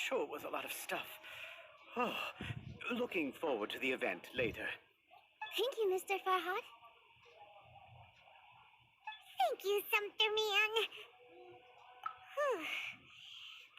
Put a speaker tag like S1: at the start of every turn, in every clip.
S1: sure was a lot of stuff. Oh, looking forward to the event later.
S2: Thank you, Mr. Farhad. Thank you, Sumpter Man.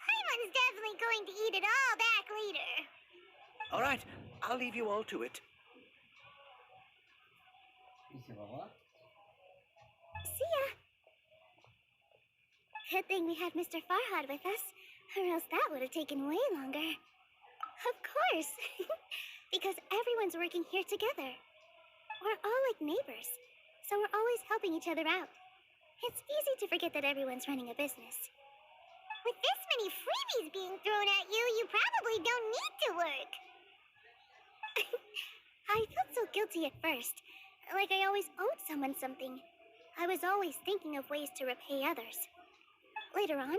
S2: Paimon's definitely going to eat it all back later.
S1: All right, I'll leave you all to it.
S2: See ya. Good thing we had Mr. Farhad with us, or else that would have taken way longer. Of course, because everyone's working here together. We're all like neighbors, so we're always helping each other out. It's easy to forget that everyone's running a business. With this many freebies being thrown at you, you probably don't need to work. I felt so guilty at first, like I always owed someone something. I was always thinking of ways to repay others. Later on,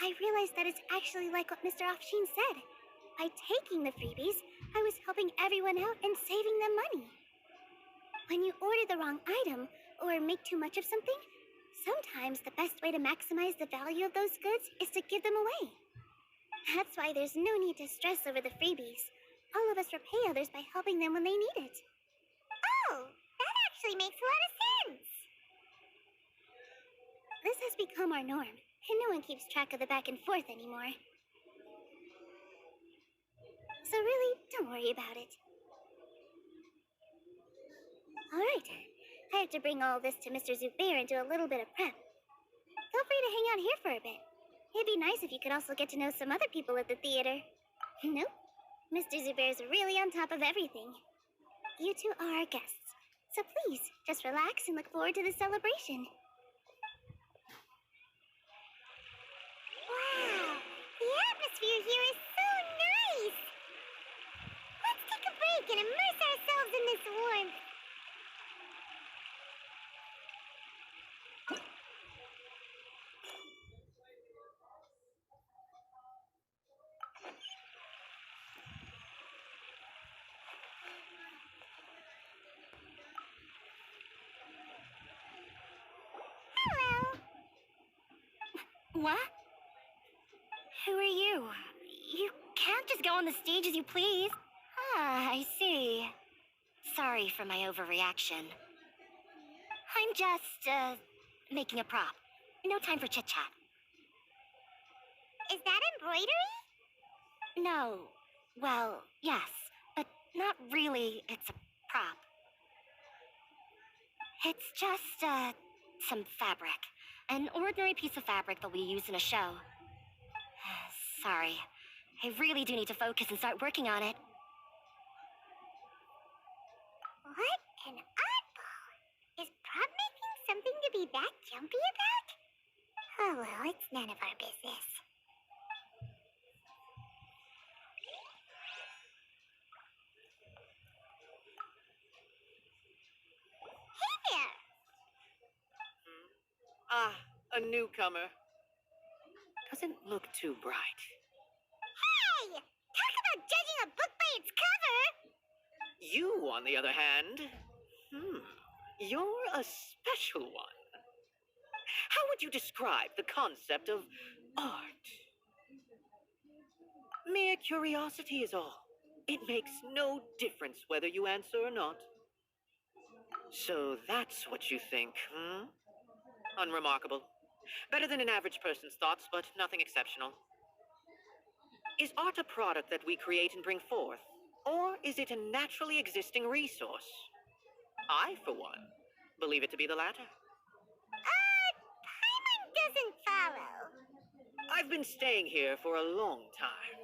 S2: I realized that it's actually like what Mr. Afshin said. By taking the freebies, I was helping everyone out and saving them money. When you order the wrong item, or make too much of something, sometimes the best way to maximize the value of those goods is to give them away. That's why there's no need to stress over the freebies. All of us repay others by helping them when they need it. Oh, that actually makes a lot of sense. This has become our norm, and no one keeps track of the back and forth anymore. So really, don't worry about it. Alright, I have to bring all this to Mr. Zubair and do a little bit of prep. Feel free to hang out here for a bit. It'd be nice if you could also get to know some other people at the theater. Nope, Mr. Zubair's really on top of everything. You two are our guests, so please, just relax and look forward to the celebration. Wow, the atmosphere here is so nice! Let's take a break and immerse ourselves in this warmth. Hello. What? Who are you? You can't just go on the stage as you please. Ah, I see. Sorry for my overreaction. I'm just, making a prop. No time for chit-chat. Is that embroidery? No. Well, yes, but not really. It's a prop. It's just, some fabric. An ordinary piece of fabric that we use in a show. Sorry. I really do need to focus and start working on it. What an oddball! Is prop making something to be that jumpy about? Oh well, it's none of our business. Hey there!
S1: Ah, a newcomer. Doesn't look too bright.
S2: Hey! Talk about judging a book by its cover!
S1: You, on the other hand, you're a special one. How would you describe the concept of art? Mere curiosity is all. It makes no difference whether you answer or not. So that's what you think, Unremarkable. Better than an average person's thoughts, but nothing exceptional. Is art a product that we create and bring forth? Or is it a naturally existing resource? I, for one, believe it to be the latter.
S2: Paimon doesn't follow.
S1: I've been staying here for a long time.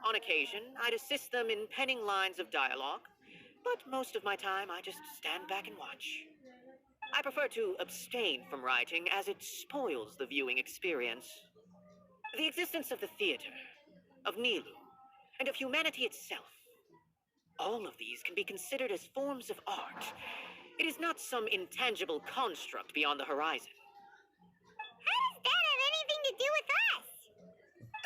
S1: On occasion, I'd assist them in penning lines of dialogue, but most of my time I just stand back and watch. I prefer to abstain from writing as it spoils the viewing experience. The existence of the theater, of Nilou, and of humanity itself. All of these can be considered as forms of art. It is not some intangible construct beyond the horizon.
S2: How does that have anything to do with us?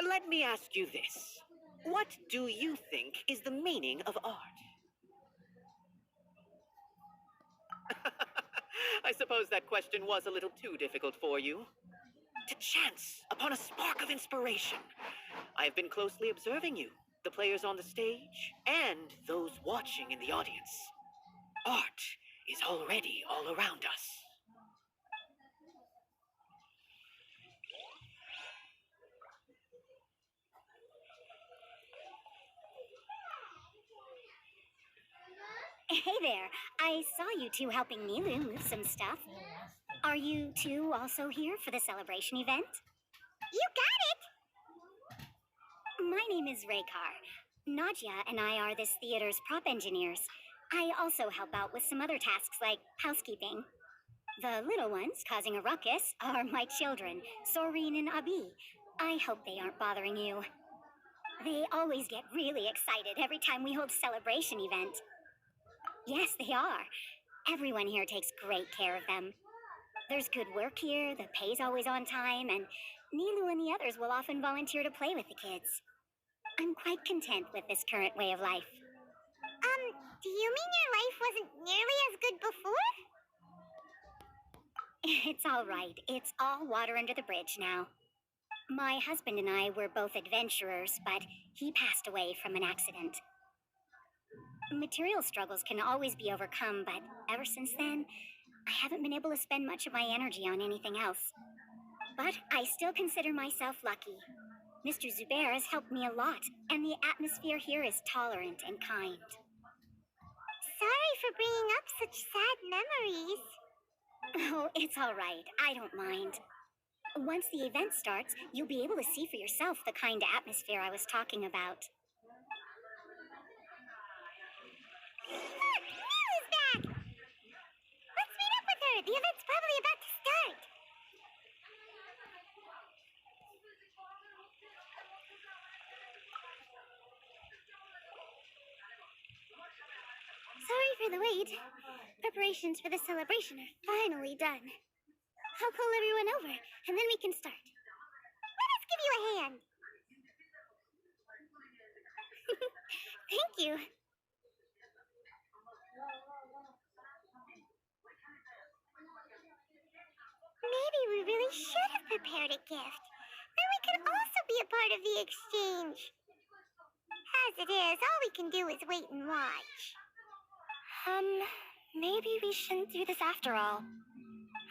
S1: Let me ask you this. What do you think is the meaning of art? I suppose that question was a little too difficult for you. To chance upon a spark of inspiration, I've been closely observing you, the players on the stage, and those watching in the audience. Art is already all around us.
S2: Hey there, I saw you two helping Nilou move some stuff. Are you two also here for the celebration event? You got it! My name is Retort. Nadia and I are this theater's prop engineers. I also help out with some other tasks like housekeeping. The little ones causing a ruckus are my children, Soreen and Abi. I hope they aren't bothering you. They always get really excited every time we hold a celebration event. Yes, they are. Everyone here takes great care of them. There's good work here, the pay's always on time, and Nilou and the others will often volunteer to play with the kids. I'm quite content with this current way of life. Do you mean your life wasn't nearly as good before? It's all right. It's all water under the bridge now. My husband and I were both adventurers, but he passed away from an accident. Material struggles can always be overcome, but ever since then, I haven't been able to spend much of my energy on anything else. But I still consider myself lucky. Mr. Zubair has helped me a lot, and the atmosphere here is tolerant and kind. Sorry for bringing up such sad memories. Oh, it's all right. I don't mind. Once the event starts, you'll be able to see for yourself the kind of atmosphere I was talking about. Look, Nilou's back! Let's meet up with her. The event's probably about to start. Sorry for the wait. Preparations for the celebration are finally done. I'll call everyone over, and then we can start. Let us give you a hand. Thank you. Maybe we really should have prepared a gift. Then we could also be a part of the exchange. As it is, all we can do is wait and watch. Maybe we shouldn't do this after all.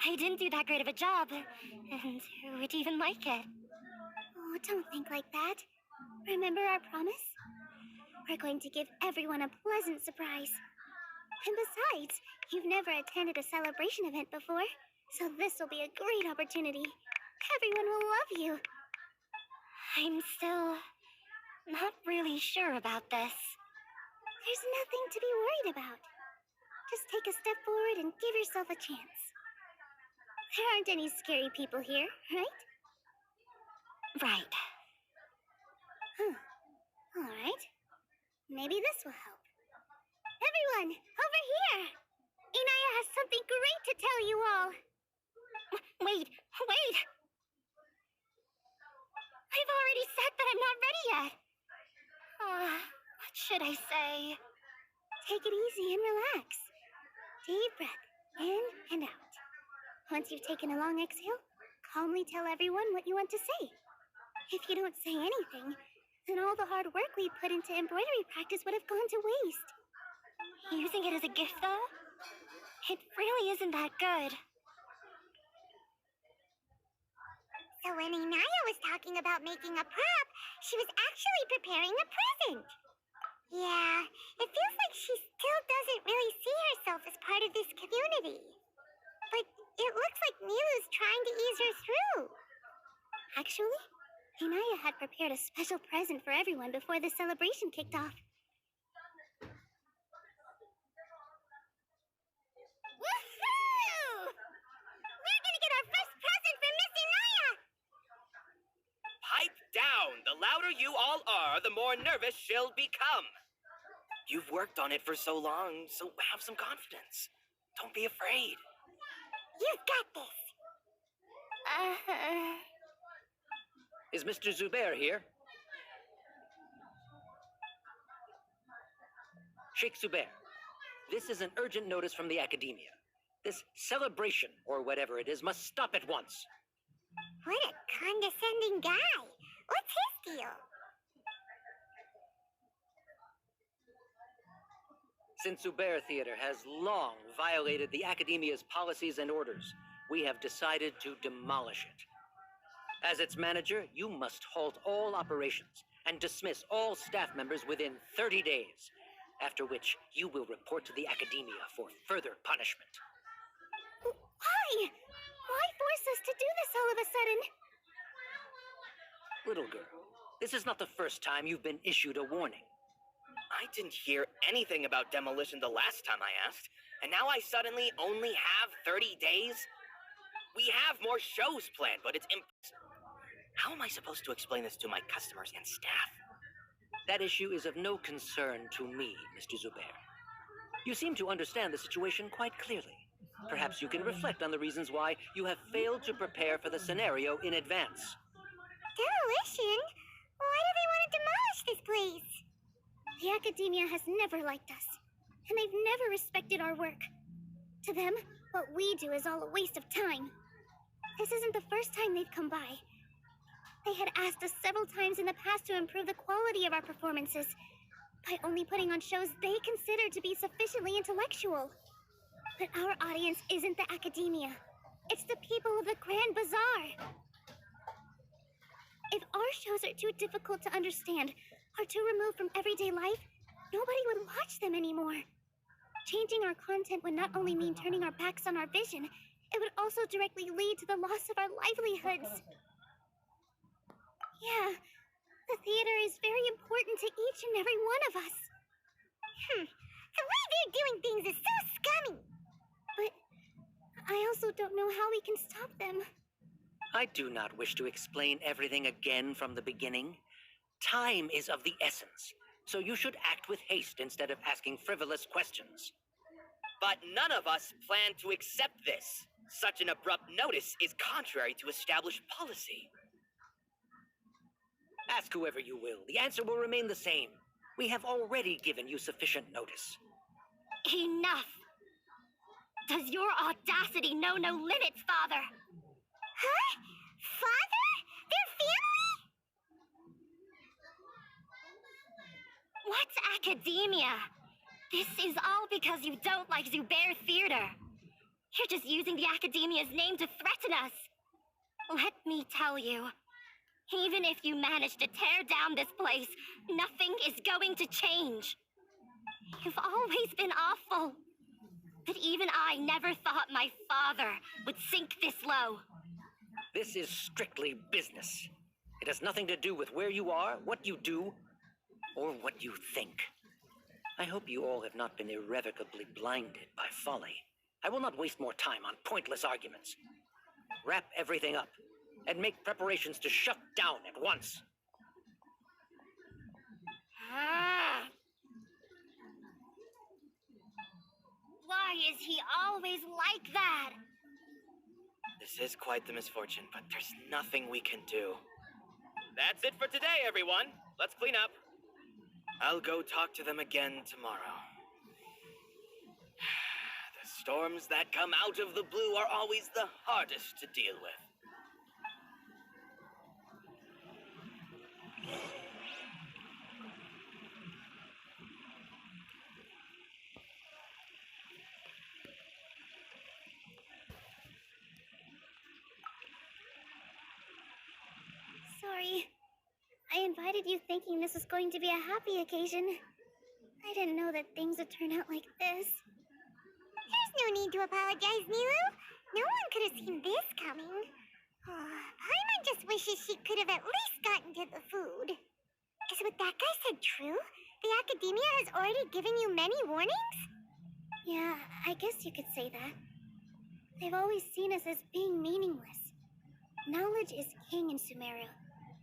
S2: I didn't do that great of a job, and who would even like it? Oh, don't think like that. Remember our promise? We're going to give everyone a pleasant surprise. And besides, you've never attended a celebration event before, so this will be a great opportunity. Everyone will love you. I'm still not really sure about this. There's nothing to be worried about. Just take a step forward and give yourself a chance. There aren't any scary people here, right? Right. All right. Maybe this will help. Everyone, over here! Inaya has something great to tell you all. Wait! I've already said that I'm not ready yet. What should I say? Take it easy and relax. Deep breath, in and out. Once you've taken a long exhale, calmly tell everyone what you want to say. If you don't say anything, then all the hard work we put into embroidery practice would have gone to waste. Using it as a gift, though? It really isn't that good. So when Inaya was talking about making a prop, she was actually preparing a present. Yeah, it feels like she still doesn't really see herself as part of this community. But it looks like Nilou's trying to ease her through. Actually, Inaya had prepared a special present for everyone before the celebration kicked off. Woohoo! We're gonna get our first present from Miss Inaya!
S1: Pipe down! The louder you all are, the more nervous she'll become. You've worked on it for so long, so have some confidence. Don't be afraid.
S2: You've got this.
S1: Is Mr. Zubair here? Sheikh Zubair, this is an urgent notice from the academia. This celebration, or whatever it is, must stop at once.
S2: What a condescending guy. What's his deal?
S3: Since Zubair Theater has long violated the Academia's policies and orders, we have decided to demolish it. As its manager, you must halt all operations and dismiss all staff members within 30 days, after which you will report to the Academia for further punishment.
S2: Why? Why force us to do this all of a sudden?
S3: Little girl, this is not the first time you've been issued a warning.
S4: I didn't hear anything about demolition the last time I asked, and now I suddenly only have 30 days? We have more shows planned, but it's How am I supposed to explain this to my customers and staff?
S3: That issue is of no concern to me, Mr. Zubair. You seem to understand the situation quite clearly. Perhaps you can reflect on the reasons why you have failed to prepare for the scenario in advance.
S2: Demolition? Why do they want to demolish this place? The Academia has never liked us, and they've never respected our work. To them, what we do is all a waste of time. This isn't the first time they've come by. They had asked us several times in the past to improve the quality of our performances by only putting on shows they consider to be sufficiently intellectual. But our audience isn't the Academia. It's the people of the Grand Bazaar. If our shows are too difficult to understand or too removed from everyday life, nobody would watch them anymore. Changing our content would not only mean turning our backs on our vision, it would also directly lead to the loss of our livelihoods. Yeah, the theater is very important to each and every one of us.
S5: The way they're doing things is so scummy.
S2: But I also don't know how we can stop them.
S3: I do not wish to explain everything again from the beginning. Time is of the essence, so you should act with haste instead of asking frivolous questions.
S4: But none of us plan to accept this. Such an abrupt notice is contrary to established policy.
S3: Ask whoever you will. The answer will remain the same. We have already given you sufficient notice.
S5: Enough! Does your audacity know no limits, Father? Huh? Father? Their family? What's academia? This is all because you don't like Zubair Theater. You're just using the Academia's name to threaten us. Let me tell you, even if you manage to tear down this place, nothing is going to change. You've always been awful. But even I never thought my father would sink this low.
S3: This is strictly business. It has nothing to do with where you are, what you do, or what you think. I hope you all have not been irrevocably blinded by folly. I will not waste more time on pointless arguments. Wrap everything up and make preparations to shut down at once.
S5: Why is he always like that?
S4: This is quite the misfortune, but there's nothing we can do. That's it for today, everyone. Let's clean up. I'll go talk to them again tomorrow. The storms that come out of the blue are always the hardest to deal with.
S2: Sorry. I invited you thinking this was going to be a happy occasion. I didn't know that things would turn out like this.
S5: There's no need to apologize, Nilou. No one could have seen this coming. Paimon just wishes she could have at least gotten to the food. Is what that guy said true? The Academia has already given you many warnings?
S2: Yeah, I guess you could say that. They've always seen us as being meaningless. Knowledge is king in Sumeru,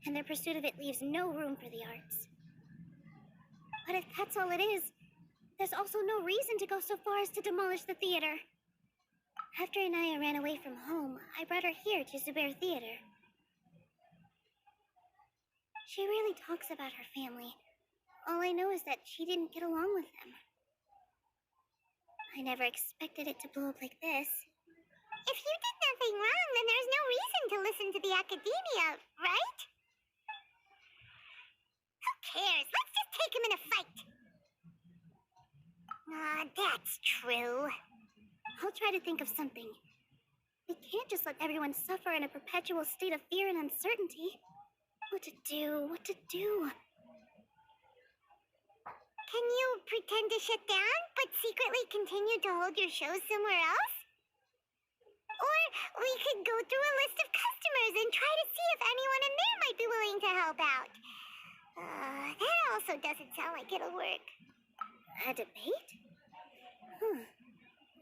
S2: and their pursuit of it leaves no room for the arts. But if that's all it is, there's also no reason to go so far as to demolish the theater. After Anaya ran away from home, I brought her here to Zubair Theater. She really talks about her family. All I know is that she didn't get along with them. I never expected it to blow up like this.
S5: If you did nothing wrong, then there's no reason to listen to the Academia, right? Who cares? Let's just take him in a fight.
S2: to think of something. We can't just let everyone suffer in a perpetual state of fear and uncertainty. What to do? What to do?
S5: Can you pretend to shut down, but secretly continue to hold your shows somewhere else? Or we could go through a list of customers and try to see if anyone in there might be willing to help out. That also doesn't sound like it'll work.
S2: A debate?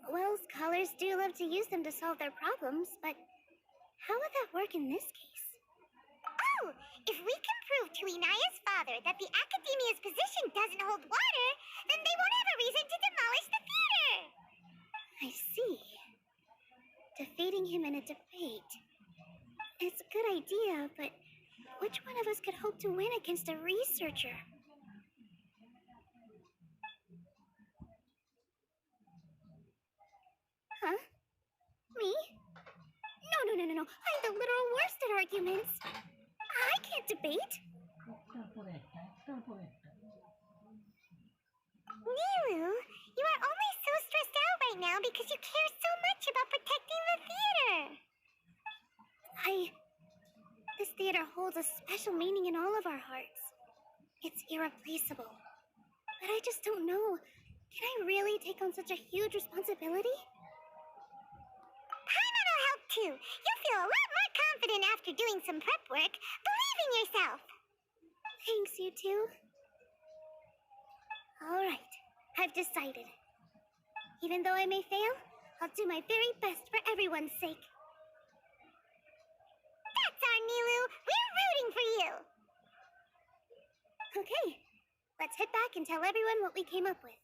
S2: Well, scholars do love to use them to solve their problems, but how would that work in this case?
S5: Oh, if we can prove to Inaya's father that the Academia's position doesn't hold water, then they won't have a reason to demolish the theater!
S2: I see. Defeating him in a debate. It's a good idea, but which one of us could hope to win against a researcher? Huh? Me? No. I'm the literal worst at arguments. I can't debate.
S5: Nilou, you are only so stressed out right now because you care so much about protecting the theater.
S2: This theater holds a special meaning in all of our hearts. It's irreplaceable. But I just don't know. Can I really take on such a huge responsibility?
S5: Paimon will help too. You'll feel a lot more confident after doing some prep work. Believe in yourself.
S2: Thanks, you two. Alright, I've decided. Even though I may fail, I'll do my very best for everyone's sake.
S5: That's our Nilou. We're rooting for you.
S2: Okay, let's head back and tell everyone what we came up with.